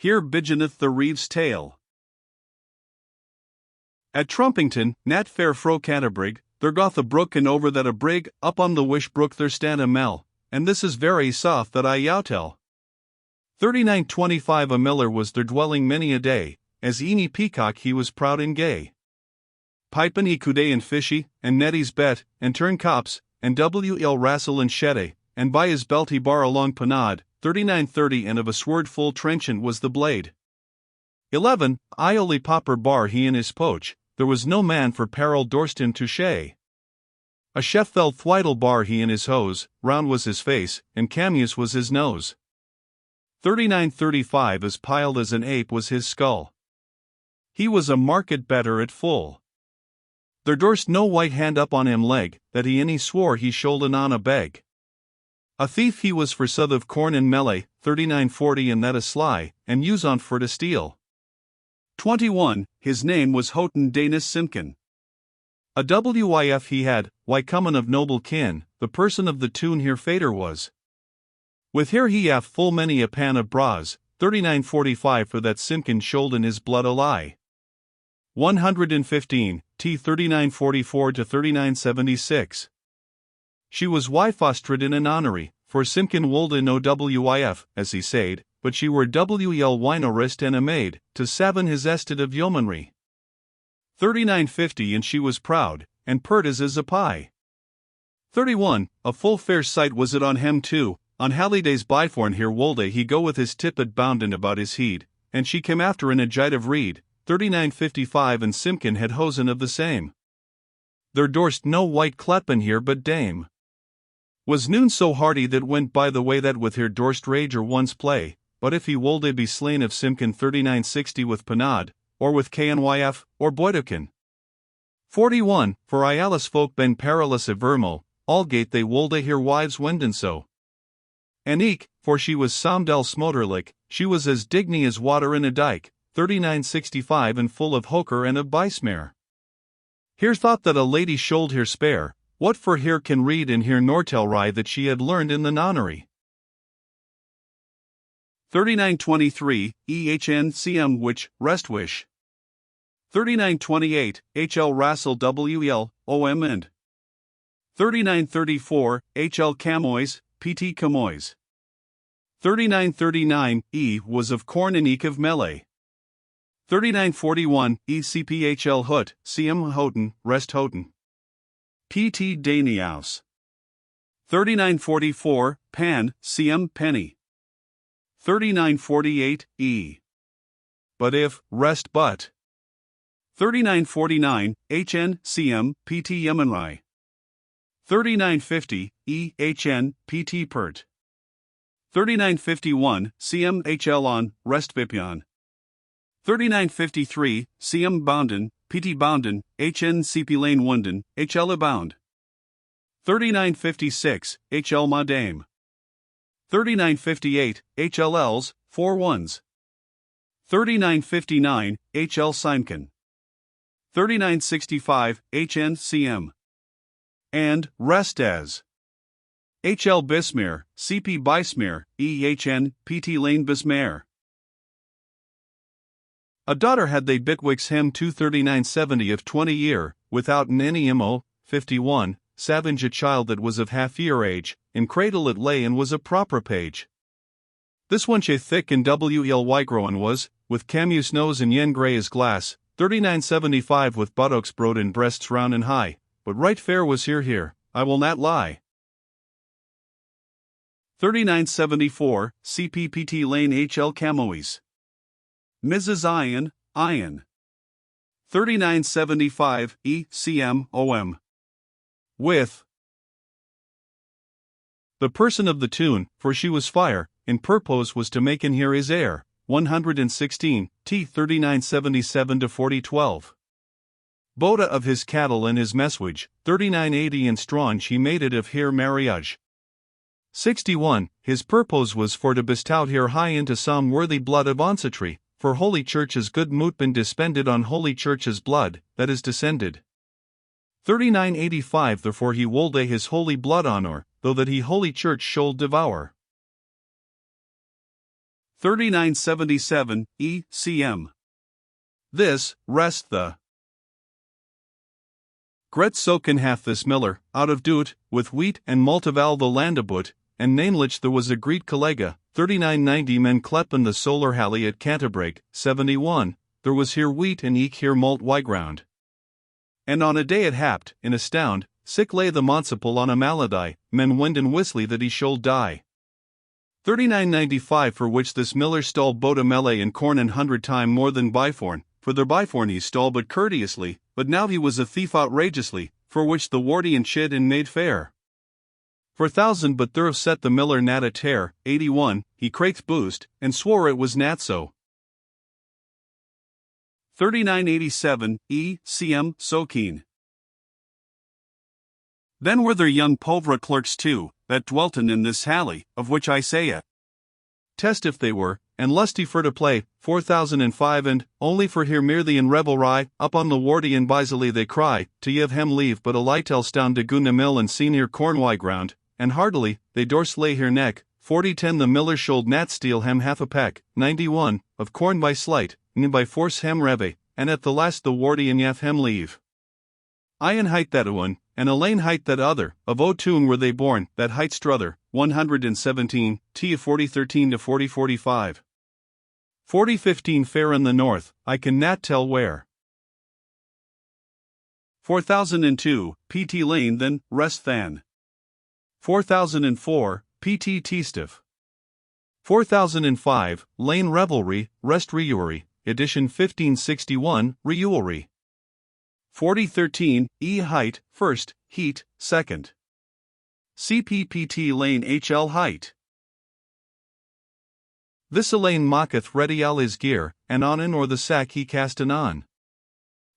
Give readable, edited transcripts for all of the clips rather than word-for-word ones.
Here beginneth the reeve's tale. At Trumpington, nat fair fro Canterbury, there goth a brook, and over that a brig, up on the Wish brook there stand a mill, and this is very soft that I yow tell. 3925 a miller was there dwelling many a day, as eeny peacock he was proud and gay. Pipin he coude and fishy, and netties bet, and turn cops, and w.il wrastle and shedde, and by his belt he bar a long panade, 3930 and of a sword full trenchant was the blade. 11 Ioli popper bar he in his poach, there was no man for peril durst him to shay. A chef fell thwidle bar he in his hose, round was his face, and cameous was his nose. 3935 as piled as an ape was his skull. He was a market better at full. There durst no white hand up on him leg, that he any swore he sholden on a beg. A thief he was for south of corn and melee, 3940 and that a sly, and use on for to steal. 21 His name was Houghton Danis Simpkin. A wif he had, why common of noble kin, the person of the tune here fader was. With here he hath full many a pan of bras, 3945 for that Simpkin sholden his blood a lie. 115 T 3944 to 3976. She was wifostrad in an honory, for Simpkin wolde no wif, as he said, but she were wel winorist and a maid, to savin his estate of yeomanry. 3950 and she was proud, and pert as a pie. 31 A full fair sight was it on hem too, on Halliday's byforn here wolde he go with his tippet bounden about his heed, and she came after in a gite of reed, 3955 and Simpkin had hosen of the same. There durst no white cletman here but dame. Was noon so hearty that went by the way that with her durst rage or once play, but if he wolde be slain of Simpkin 3960 with panade, or with knyf, or boydokin. 41 For Ialis folk ben perilous avermo, allgate they wolde here wives wenden so. And eke, for she was somdel smoterlik, she was as digny as water in a dike, 3965 and full of hoker and of bysmare. Here thought that a lady shold here spare, what for here can read in here nor tell rye that she had learned in the nonnery. 3923 EHN which, rest wish. 3928 HL Rassel WL, OM and 3934 HL Camoys, PT Camoys. 3939 E was of corn and eke of melee. 3941 ECPHL Hut, CM Houghton, Rest Houghton. PT Daniaus. 3944 Pan, CM Penny. 3948 E. But if, rest but. 3949 HN, CM, PT Yemenrai. 3950 EHN, PT Pert. 3951 CM HL on, Rest Vipion. 3953 CM Bounden, PT Bounden, HN CP Lane Wunden, HL Abound. 3956 HL Madame. 3958 HLLs, 4 ones. 3959 HL Simkin. 3965 HN CM. And rest as HL Bismere, CP Bismere, EHN PT Lane Bismere. A daughter had they Bitwick's hem 23970 of 20 year, without an any mo, 51, savage a child that was of half year age, in cradle it lay and was a proper page. This one che thick and wl grown was, with camus nose and yen grey as glass, 3975 with buttocks broad and breasts round and high, but right fair was here, I will not lie. 3974 CPPT Lane HL Camoes. Mrs. Ian. 3975 ECM OM. With the person of the tune, for she was fire, in purpose was to make in here his heir, 116 T 3977 to 4012. Boda of his cattle and his messwage, 3980 and strawn she made it of here marriage. 61 His purpose was for to bestow here high into some worthy blood of ancestry, for Holy Church's good moot been dispended on Holy Church's blood, that is descended. 3985 Therefore he wolde his holy blood honor, though that he Holy Church should devour. 3977 E.C.M. This, rest the. Gret soken hath this miller, out of doot, with wheat and multival the landabut, and nainlich there was a great collega, 3990 men kleppen the solar halley at Canterbury, 71, there was here wheat and eke here malt wyground. And on a day it happed, in astound, sick lay the monsiple on a malady, men wind and whistly that he should die. 3995 for which this miller stole boat a melee in corn an 100 time more than Byforn, for their Byforn he stole but courteously, but now he was a thief outrageously, for which the wardy and chid and made fair. For 1000 but thereof set the miller nat a tear, 81, he craked boost, and swore it was nat so. 3987 E.C.M. so keen. Then were there young povra clerks too, that dwelten in this halley, of which I say it. Test if they were, and lusty for to play, 4005 and, only for here merely in revelry, up on the wardy and bisily they cry, to yive hem leave but a lightelstown de guna mill and senior cornwy ground, and heartily, they dorse lay here neck, 4010 the miller should nat steal hem half a peck, 91, of corn by slight, and by force hem reve, and at the last the wardy and yath hem leave. Ian height that one, and Elaine height that other, of O'Toole were they born, that height struther, 117, t 4013 to 4045. 4015 fair in the north, I can not tell where. 4002, P.T. Lane then, rest than. 4004, P.T. Teestiff. 4005, Lane Revelry, Rest Reury, edition 1561, Reury. 4013, E. Height, 1st, Heat, 2nd. CPPT Lane H.L. Height. This Elaine mocketh ready all his gear, and on in or the sack he cast anon.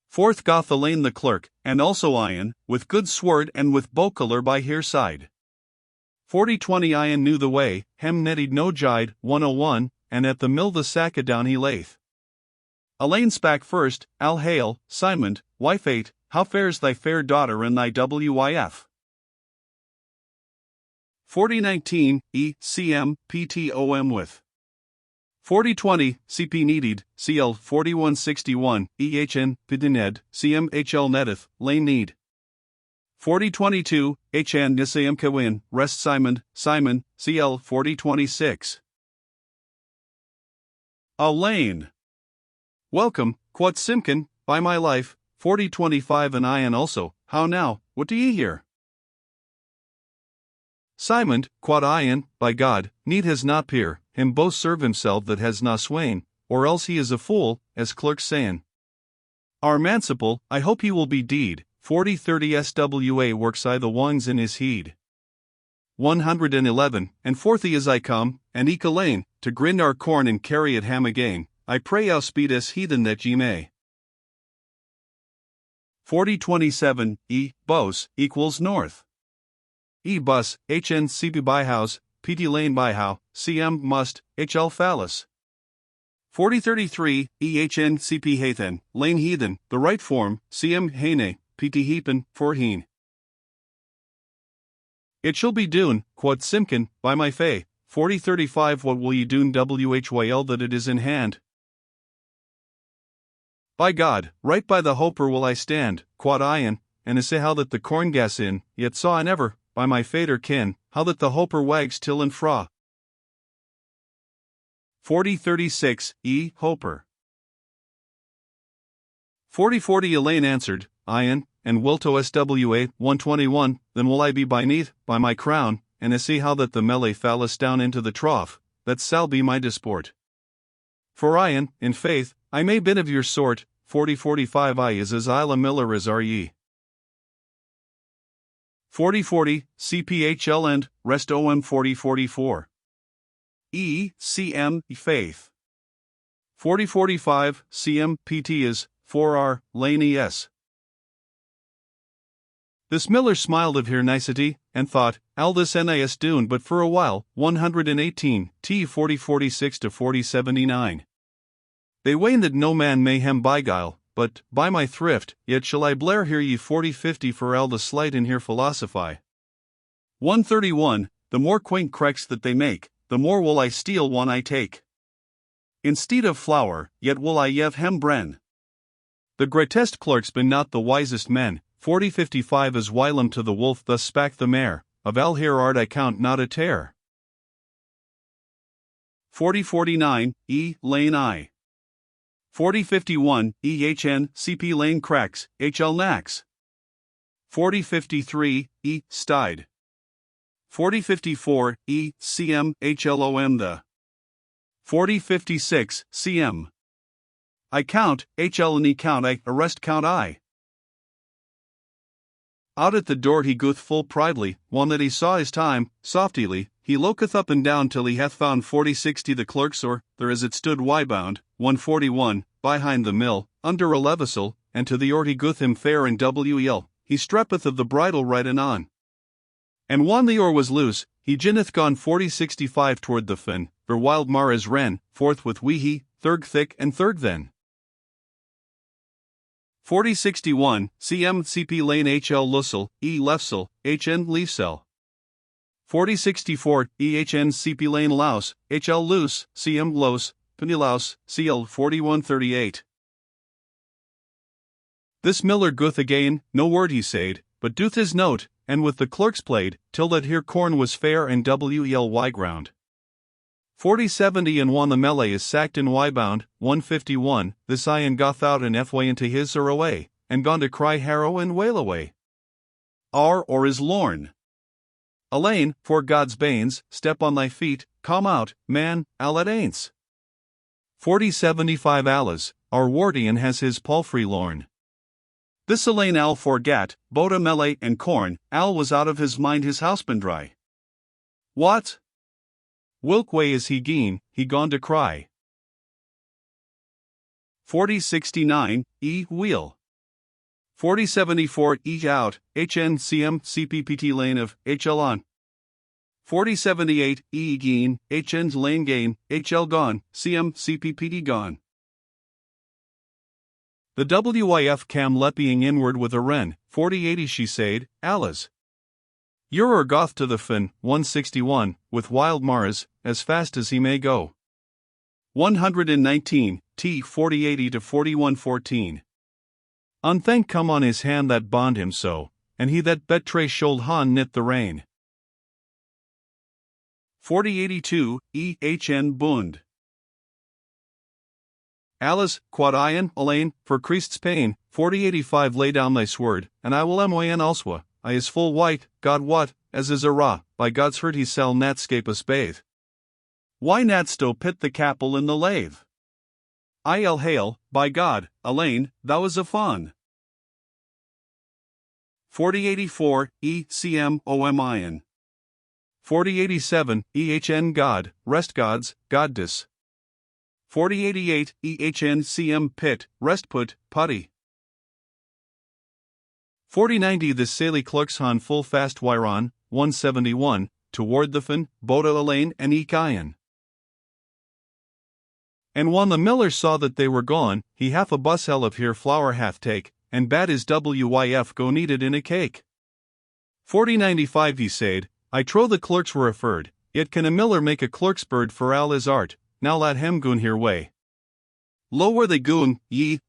Forth goth Elaine the clerk, and also Ian, with good sword and with bow-color by here side. 4020 Ian knew the way, hem nettied no jide, 101, and at the mill the sack adown he layth. Elaine spak first, Al hail, Simon, wife 8, how fares thy fair daughter and thy wif? 4019, E.C.M. P.T.O.M. with. 4020, C.P. needed, C.L. 4161, E.H.N. Pidined, C.M. H.L. netteth, Lane need. 4022, H.N. Nisayam Kawin, rest Simon, C.L. 4026. Elaine. Welcome, quot Simkin, by my life, 4025 and Ian also, how now, what do ye hear? Simon, quod Ian, by God, need has not peer, him both serve himself that has na swain, or else he is a fool, as clerks sayin. Our manciple, I hope he will be deed, 4030 SWA works I the wongs in his heed. 111, and forthy as I come, and eke Elaine, to grind our corn and carry it ham again, I pray out speed as heathen that ye may. 4027, E. Bos, equals north. E. Bus, HN CP Byhouse, PT Lane Byhow, CM Must, HL Phallus. 4033, EHN CP Hathan, Lane Heathen, the right form, CM Hane, PT Heapen, Forheen. It shall be doon, quod Simkin, by my fay, 4035 what will ye doon WHYL that it is in hand? By God, right by the hoper will I stand, quod Ian, and say how that the corn gas in, yet saw I never, by my fader kin, how that the hoper wags till and fra. 4036, E. Hoper. 4040 Elaine answered, Ian, and Wilto SWA, 121, then will I be by neath, by my crown, and see how that the melee phallus down into the trough, that shall be my disport. For Ian, in faith, I may been of your sort, 4045 I is as Isla Miller as are ye. 4040, CPHL and, rest OM 4044. E. CM, Faith. 4045, CM, PT is, 4R, Lane ES. This Miller smiled of here nicety, and thought, Al this NIS doon but for a while, 118, T 4046 to 4079. They wane that no man may hem beguile, but, by my thrift, yet shall I blare hear ye 4050 for Al the slight in here philosophy. 131, the more quaint cracks that they make, the more will I steal one I take. Instead of flour, yet will I yev hem bren. The greatest clerks be not the wisest men. 4055 As whilom to the wolf thus spak the mare, of all here art I count not a tear. 4049, lane I. 4051, ehn, cp lane cracks, hl knacks. 4053, stide. 4054, cm, hlom the. 4056, cm. I count, hl and count I, arrest count I. Out at the door he goeth full pridely, one that he saw his time, softily, he loketh up and down till he hath found 4060 the clerks or, there as it stood wybound, 141, behind the mill, under a levisel, and to the ort he goeth him fair and wel, he streppeth of the bridle right anon. And one the oar was loose, he jinneth gone 4065 toward the fin, for wild mar as ren, forth with wehe, thirg thick and thirg then. 4061, cm cp lane hl lussel, lefsel, hn leafsel. 4064, ehn cp lane louse, hl loose, cm los, penilaus, cl 4138. This miller goeth again, no word he said, but doth his note, and with the clerks played, till that here corn was fair and wely ground. 4070 and one the melee is sacked in wybound, 151, this iron goth out and fway into his or away, and gone to cry harrow and wail away. Or is lorn. Elaine, for God's banes, step on thy feet, come out, man, al at aints. 4075 Alas, our wardian has his palfrey lorn. This Elaine al forgat, boda melee and corn, al was out of his mind his houseband dry. What? Whilk way is he gone to cry. 4069, wheel. 4074, out, hn cm cppt lane of, hl on. 4078, gain, hn's lane gain, hl gone, cm cppt gone. The wyf cam leppying inward with a wren, 4080 she said, Alas. You're goth to the fin, 161, with wild mars, as fast as he may go. 119, t 4080 to 4114. Unthank come on his hand that bond him so, and he that betray should han knit the rain. 4082, hn bund. Alas, quod ian, Elaine, for Christ's pain, 4085 lay down thy sword, and I will moyn elswa. I is full white, God what, as is a ra, by God's hurt he sell nat scape us bathe. Why nat sto pit the capel in the lathe? Il hail, by God, Elaine, thou is a fawn. 4084, cm omion. 4087, ehn God, rest gods, goddess. 4088, ehn cm pit, rest put, putty. 4090 The Saley clerks han full fast wyron, 171, toward the fin, boda Elaine and ian. And when the miller saw that they were gone, he half a bushel of here flour hath take, and bade his wyf go knead it in a cake. 4095 he said, I trow the clerks were afeard, yet can a miller make a clerk's bird for all his art, now let him goon here way. Lo where they goon,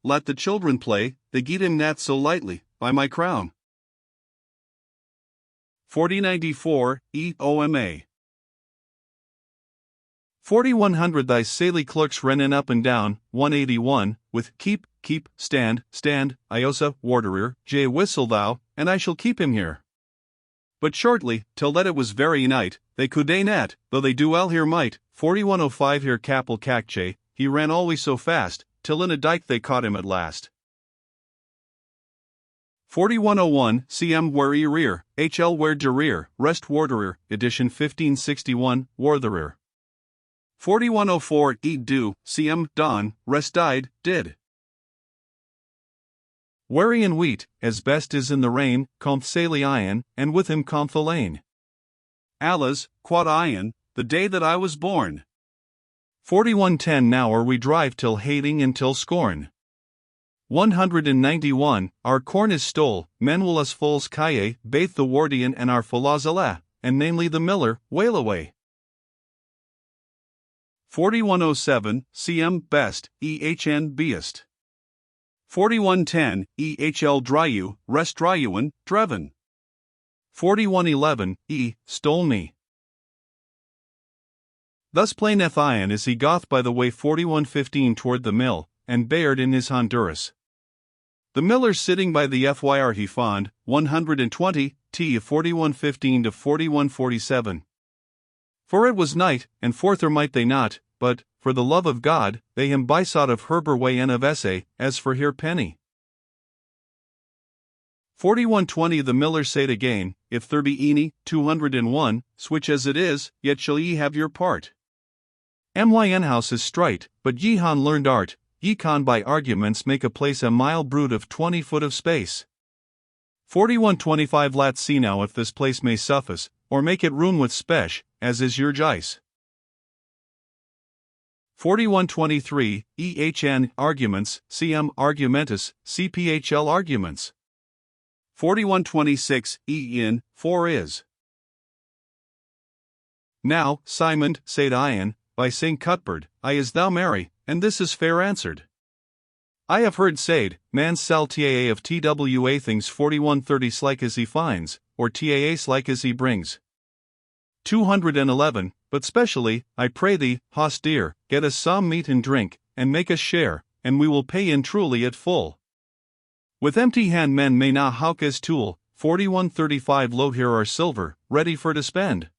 let the children play, they geet him nat so lightly, by my crown. 4094, oma. 4100 Thy Saley clerks rennen up and down, 181, with keep, stand, iosa, warderer, j whistle thou, and I shall keep him here. But shortly, till that it was very night, they could not, though they do all here might. 4105 Here capel cacche, he ran always so fast, till in a dike they caught him at last. 4101 cm where rear, hl where de rear, rest warderer, edition 1561, wartherer. 4104 do, cm don, rest died, did. Wary in wheat, as best is in the rain, comth Saley ion, and with him comth Elaine. Alas, quod ion, the day that I was born. 4110 Now are we drive till hating and till scorn. 191 Our corn is stole, men will us foals kaye, baith the wardian and our falazala, and namely the miller, wail away. 4107, cm best, ehn beest. 4110, ehl dryu, rest dryuan, dreven. 4111, stolny. Thus plaineth Ion as he goth by the way 4115 toward the mill, and Bayard in his Honduras. The miller sitting by the fyr he fond, 120, t 4115 to 4147. For it was night, and forther might they not, but, for the love of God, they him bysought of herber way and of essay, as for here penny. 4120 The miller said again, if there be any, 201, switch as it is, yet shall ye have your part. Myn house is straight, but ye han learned art, ye can by arguments make a place a mile brood of 20 foot of space. 4125 Lat see now if this place may suffice, or make it room with spech, as is your jice. 4123, ehn arguments, cm argumentus, cphl arguments. 4126, in, for is. Now, Simon, said Ion, by St. Cuthbert, I is thou merry, and this is fair answered. I have heard said, man's sal taa of twa things 4130 slike as he finds, or taa slike as he brings. 211, but specially, I pray thee, host dear, get us some meat and drink, and make us share, and we will pay in truly at full. With empty hand men may na howk as tool, 4135 Lo here are silver, ready for to spend.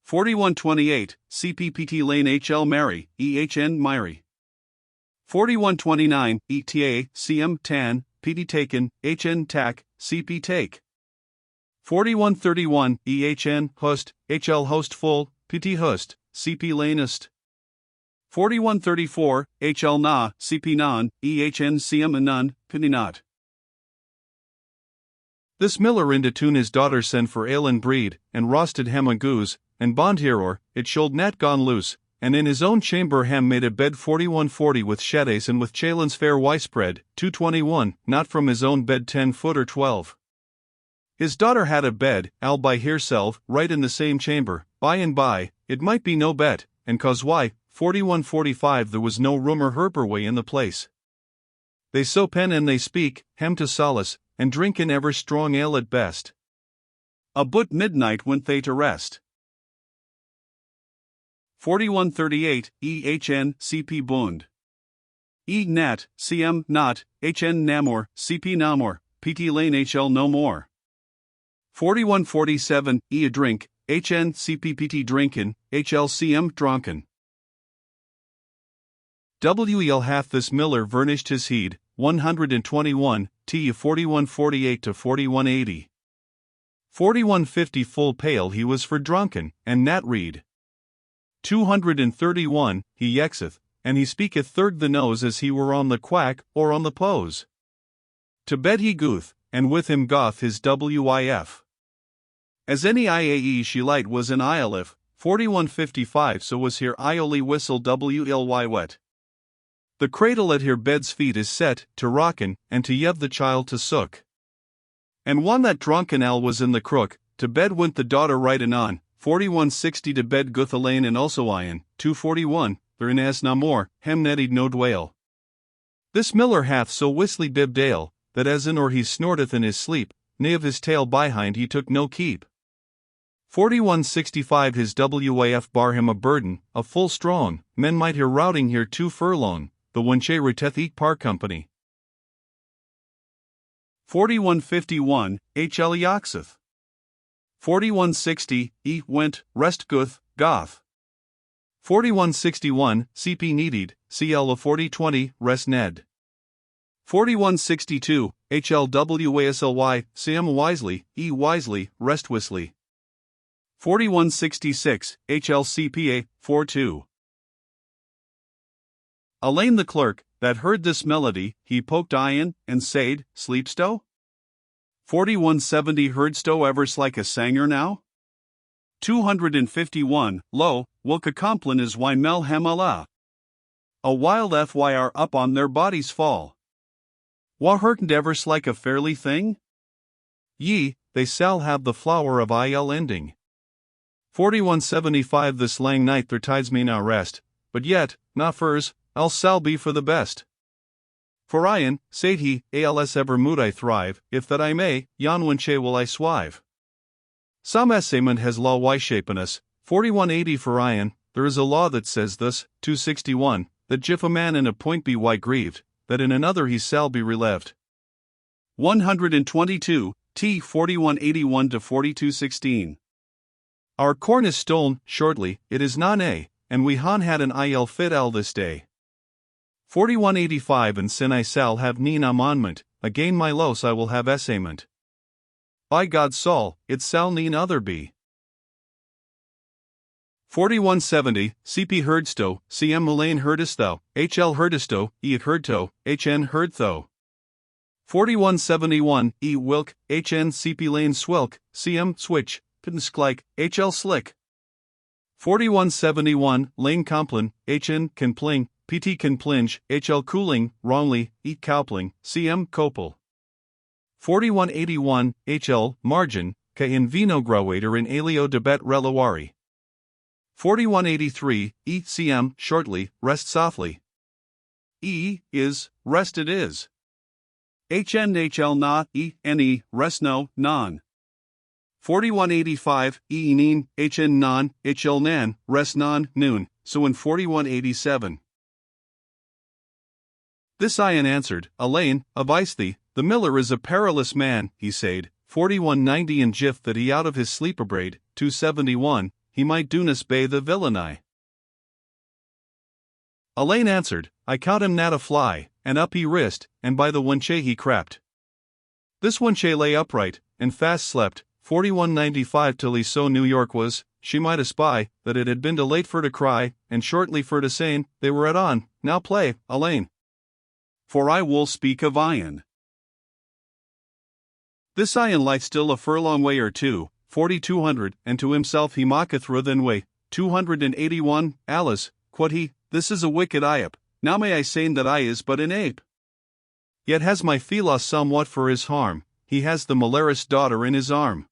4128, CPPT Lane HL Mary, EHN Myri. 4129, ETA, CM Tan, PT Taken, HN Tak, CP Take. 4131, EHN Host, HL Host Full, PT Host, CP Lanest. 4134, HL Na, CP Non, EHN CM Anon, PT Not. This miller into tune his daughter sent for ale and breed, and rosted hem a goose, and bond hero, it should net gone loose, and in his own chamber hem made a bed 4140 with shades and with chalin's fair spread, 221, not from his own bed 10 foot or 12. His daughter had a bed, al by herself, right in the same chamber, by and by, it might be no bet, and cause why, 4145 there was no room or herber way in the place. They so pen and they speak, hem to solace, and drink in ever strong ale at best. About midnight went they to rest. 4138, EHN, CP Bund. E Nat, CM Not, HN Namor, CP Namor, PT Lane HL No More. 4147, E a Drink, HN CPPT Drinkin, HLCM Dronken. WEL hath this miller vernished his heed, 121, T 4148 to 4180. 4150 full pale he was for drunken, and Nat read. 231, he yexeth, and he speaketh third the nose as he were on the quack, or on the pose. To bed he gooth, and with him goth his wif. As any IAE she light was an iolif, 4155 so was here ioli whistle wly wet. The cradle at her bed's feet is set, to rockin, and to yev the child to sook. And one that drunken al was in the crook, to bed went the daughter right anon, 4160 to bed guth Elaine and also Ion, 241, there in as na more, hem nettied no dwale. This miller hath so whistly bibbed ale, that as in or he snorteth in his sleep, nay of his tail behind he took no keep. 4165 his waf bar him a burden, a full strong, men might hear routing here 2 furlong, the wenche reteth eke par company. 4151, HL Yoxeth. 4160, E went, rest guth, goth. 4161, CP needed, CL of 4020, rest ned. 4162, HLWASLY, CM wisely, E wisely, rest whistly. 4166, HLCPA, 42. Elaine the clerk, that heard this melody, he poked Ion, and said, Sleepsto? 4170 heardsto evers like a sanger now? 251, lo, Wilka Complin is Wymel Hemala. A wild fyr up on their bodies fall. Wa herknd evers like a fairly thing? Ye, they sall have the flower of il ending. 4175 This lang night there tides me now rest, but yet, na furs, else sall be for the best. For Ian, said he, als ever mood I thrive, if that I may, yon winche will I swive. Some essayment has law why shapen us, 4180 For Ian, there is a law that says thus, 261, that if a man in a point be why grieved, that in another he shall be relieved. 122, T 4181 to 4216. Our corn is stolen, shortly, it is non a, and we han had an il fit al this day. 4185 And sin I shall have neen amendment, again my los I will have essayment. By God's soul, it shall neen other be. 4170, CP Herdsto, CM Mullane heardest thou, HL heardesto, E heardto, HN heard thou. 4171, E Wilk, HN CP Lane Swilk, CM Switch, Pinsklike, HL Slick. 4171, Lane Complin, HN Compling, PT Complinge, HL Cooling, Wrongly, E Cowpling, CM Copel. 4181, HL Margin, K in Vino Grawader in Alio Debet Relawari. 4183, ECM, shortly, rest softly. E is, rest it is. HNHL na, ENE, rest no, non. 4185, neen, HN non, HL nan, rest non, noon, so in 4187. This Ian answered, Elaine, avice thee, the miller is a perilous man, he said, 4190 And Jiff that he out of his sleep abraid, 271, he might doonus bay the villainy. Elaine answered, I count him not a fly, and up he rist, and by the winche he crept. This winche lay upright, and fast slept, 4195 till he so New York was, she might espy, that it had been too late for to cry, and shortly for to saying, they were at on, now play, Elaine. For I will speak of Ian. This Ian lieth still a furlong way or two, 4200, and to himself he mocketh ruthen way, 281, Alice, quod he, this is a wicked Iap, now may I say that I is but an ape. Yet has my Philos somewhat for his harm, he has the Malaris daughter in his arm.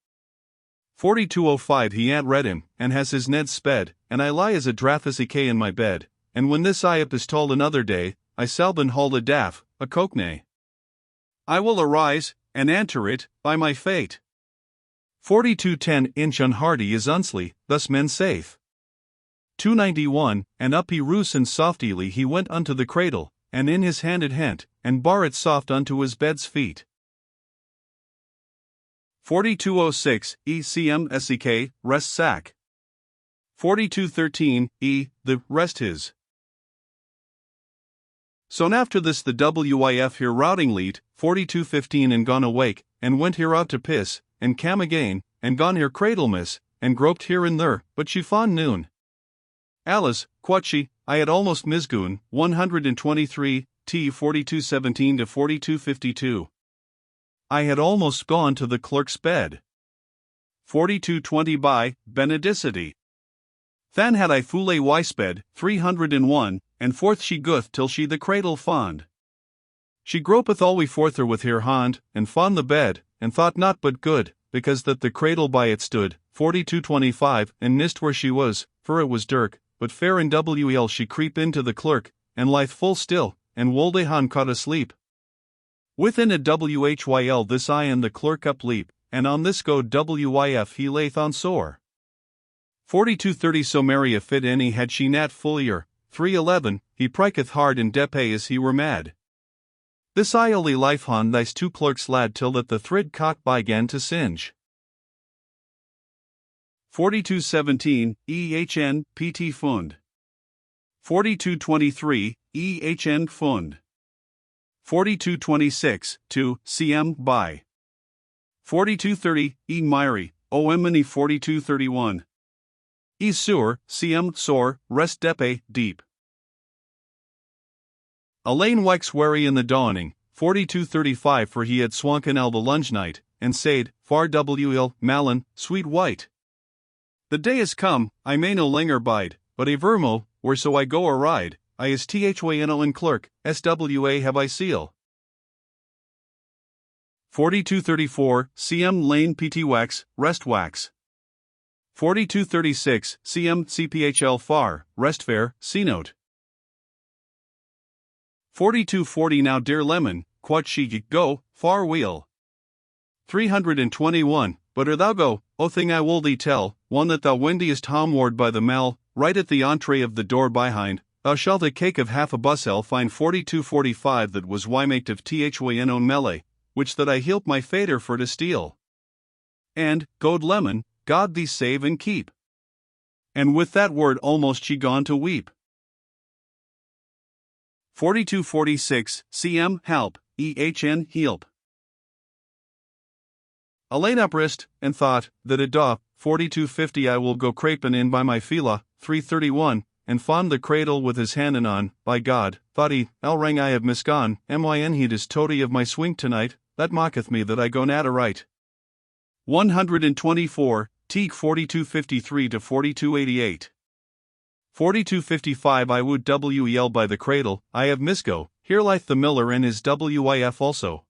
4205 He ant read him, and has his Ned sped, and I lie as a drathisique in my bed, and when this Iap is told another day, I salbin hold a daff, a cockney. I will arise, and enter it, by my fate. 4210 Inch unhardy is unsly, thus men saith. 291 And up he roos and softily he went unto the cradle, and in his hand it hent, and bar it soft unto his bed's feet. 4206 ECM SEK, rest sack. 4213 the rest his. Soon after this the WIF here routing leet, 4215 And gone awake, and went here out to piss, and cam again, and gone here cradle miss, and groped here and there, but she fond noon. Alice, quot she, I had almost misgoon, 123, T 4217 to 4252. I had almost gone to the clerk's bed. 4220 By Benedicity. Than had I fule wysped, 301, and forth she goeth till she the cradle fond. She gropeth alway forth her with her hand, and fond the bed, and thought not but good, because that the cradle by it stood, 4225, and nist where she was, for it was dirk, but fair in WL she creep into the clerk, and lieth full still, and Woldehan caught asleep. Within a WHYL this Ian the clerk up leap, and on this go WYF he layth on sore. 4230 So merry a fit any had she nat fullier, 311, he priketh hard in depe as he were mad. This ioli life hon thys two clerks lad till that the thrid cock bygan to singe. 4217 EHN PT Fund. 4223 EHN Fund. 4226 to CM by. 4230 E Myri, OMNE 4231. E Sur, CM Sor, Rest Depe, Deep. Elaine Wex wary in the dawning, 4235 For he had swanken al the lunge night, and said, Far WL, Malin, sweet white. The day is come, I may no longer bide, but a vermo, where so I go or ride, I is THYNO in clerk, SWA have I seal. 4234 CM Lane PT Wax, Rest Wax. 4236, cm cphl far, rest fair, C note. 4240 now dear lemon, quod she go, far wheel. 321, but ere thou go, O thing I will thee tell, one that thou wendest homeward by the mell, right at the entree of the door behind, thou shalt a cake of half a bussel find 4245 that was wymate of thyn own melee, which that I hielp my fader for to steal. And, good lemon, God thee save and keep. And with that word almost she gone to weep. 4246, cm help, ehn help. I laid up wrist, and thought, that a daw, 4250 I will go crapin' in by my fila, 331, and fond the cradle with his hand on, by God, thought he, rang I have misgone, myn he is toady of my swing tonight, that mocketh me that I go not aright. 124, teak 4253 to 4288. 4255 I would wel by the cradle, I have misgo, here lieth the miller and his wif also.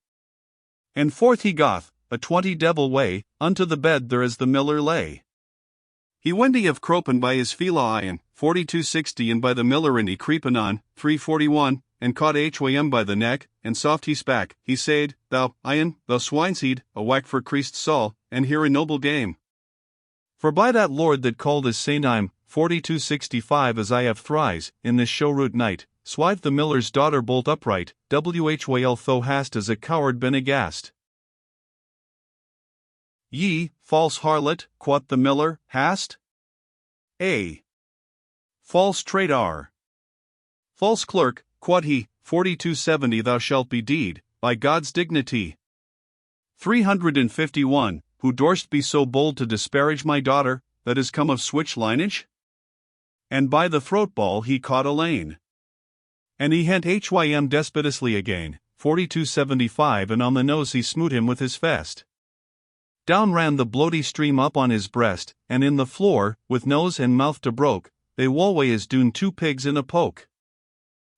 And forth he goth, a 20 devil way, unto the bed there as the miller lay. He wendy of cropen by his fila iron, 4260 and by the miller and he creepin on, 341, and caught hym by the neck, and soft he spak, he said, thou, iron, thou swineseed, a whack for Christ's Saul, and here a noble game. For by that Lord that called his Saint I'm, 4265 as I have thrice, in this showroot night, swive the miller's daughter bolt upright, whyl thou hast as a coward been aghast. Ye, false harlot, quoth the miller, hast? A. False traitor. False clerk, quod he, 4270 thou shalt be deed, by God's dignity. 351, who dorst be so bold to disparage my daughter, that is come of switch lineage? And by the throat ball he caught Elaine. And he hent hym despitously again, 4275 and on the nose he smote him with his fest. Down ran the bloody stream up on his breast, and in the floor, with nose and mouth to broke, they walway as doon 2 pigs in a poke.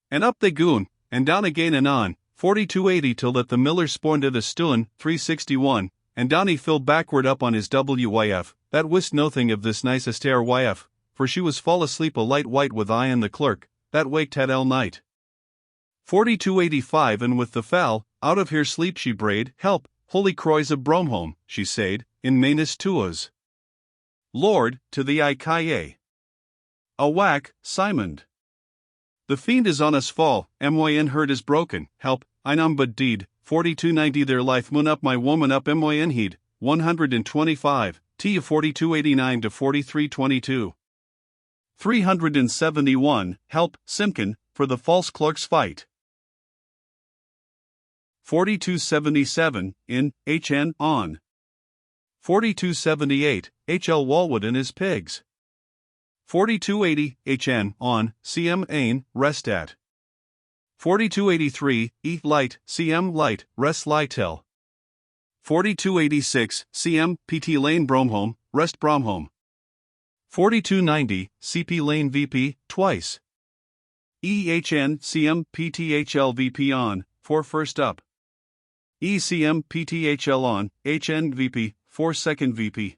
And up they goon, and down again and on, 4280 till that the miller sporned at a stun, 361, and down he fell backward up on his wif, that wist nothing of this nice astaire yf, for she was fall asleep a light white with I and the clerk, that waked had all night. 4285 and with the fowl, out of her sleep she brayed, help, holy croys of Bromholm, she said, in manus tuas. Lord, to thee I caye. A whack, Simon. The fiend is on us fall, myn herd is broken, help, I nom but deed, 4290 their life moon up my woman up myn heed, 125, t 4289 to 4322. 371, help, Simkin, for the false clerk's fight. 4277, in, hn, on. 4278, hl Walwood and his pigs. 4280, hn, on, cm ain, rest at. 4283, e light, cm light, rest lightel. 4286, cm, pt lane Bromholm, rest Bromholm. 4290, cp lane vp, twice. ehn, cm, pthl vp on, for first up. ECM PTHL on, HN VP, 4 second VP.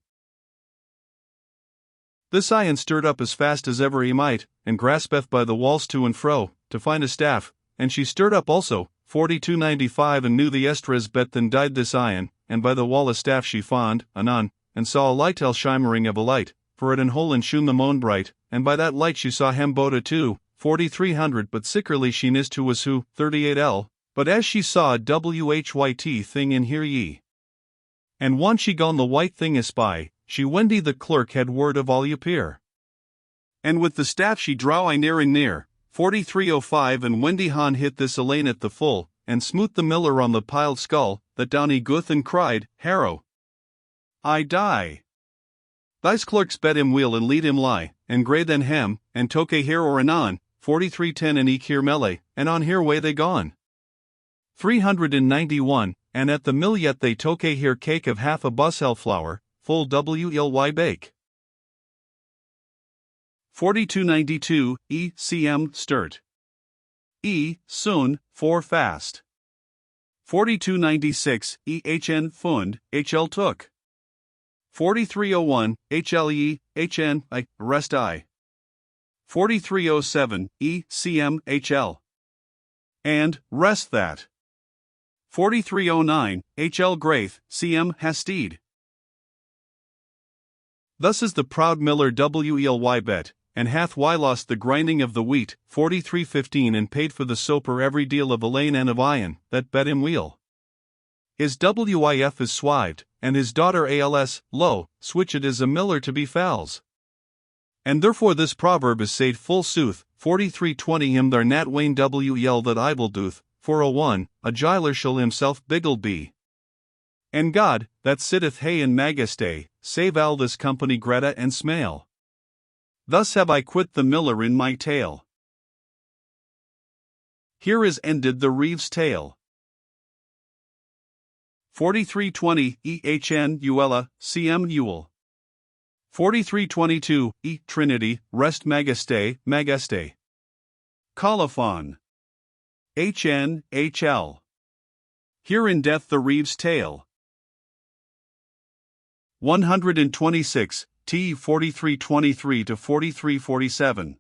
This Ian stirred up as fast as ever he might, and graspeth by the walls to and fro, to find a staff, and she stirred up also, 4295 and knew the estres bet than died this Ian, and by the wall a staff she fond, anon, and saw a lightel shimmering of a light, for it an hole and shone the moon bright, and by that light she saw hem boda too, 4300 but sickerly she nist who was who, 38L. But as she saw a whyt thing in here ye. And once she gone the white thing espy, she wendy the clerk had word of all ye appear. And with the staff she draw I near and near, 4305 and wendy han hit this Elaine at the full, and smoot the miller on the piled skull, that down he guth and cried, Harrow! I die! Thys clerks bet him wheel and lead him lie, and gray then hem, and toke here or anon, 4310 and eke here melee, and on here way they gone. 391, and at the mill yet they toke here cake of half a bussel flour, full wly bake. 4292, e cm sturt. E soon, for fast. 4296, ehn fund, hl took. 4301, HLE, HN, I, rest I. 4307, ECM, HL. And, rest that. 4309, HL Graith, CM Hastede. Thus is the proud miller Wely bet, and hath Y lost the grinding of the wheat, 4315 and paid for the soper every deal of Elaine and of Ion, that bet him wheel. His WIF is swived, and his daughter ALS, lo, switched is a miller to be fowls. And therefore this proverb is said full sooth, 4320 him there nat Wayne WEL that idle doth, 401, a giler shall himself biggled be. And God, that sitteth hey in Magaste, save all this company Greta and Smale. Thus have I quit the miller in my tale. Here is ended the Reeve's tale. 4320, EHN Uella, CM Ewell. 4322, E Trinity, Rest Magaste. Colophon. HN, HL. Here in death the Reeve's tale. 126, T 4323 to 4347.